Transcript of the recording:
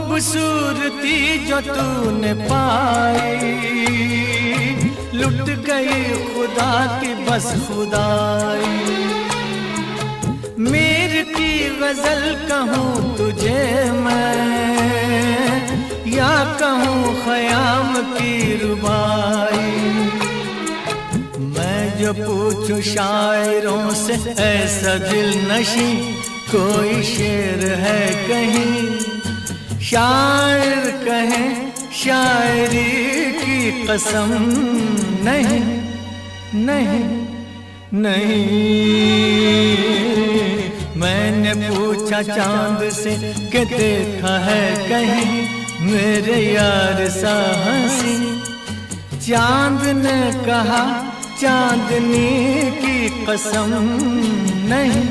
खूबसूरती जो तूने पाई, लुट गई खुदा की बस खुदाई। मीर की गजल कहूँ तुझे मैं, या कहूँ ख़याम की रुबाई। मैं जो पूछूं शायरों से ऐसा दिल नशी, कोई शेर है कहीं? शायर कहें शायरी की कसम, नहीं नहीं नहीं। मैंने पूछा चांद से कि देखा है कहीं मेरे यार सा हंसी? चांद ने कहा चांदनी की कसम, नहीं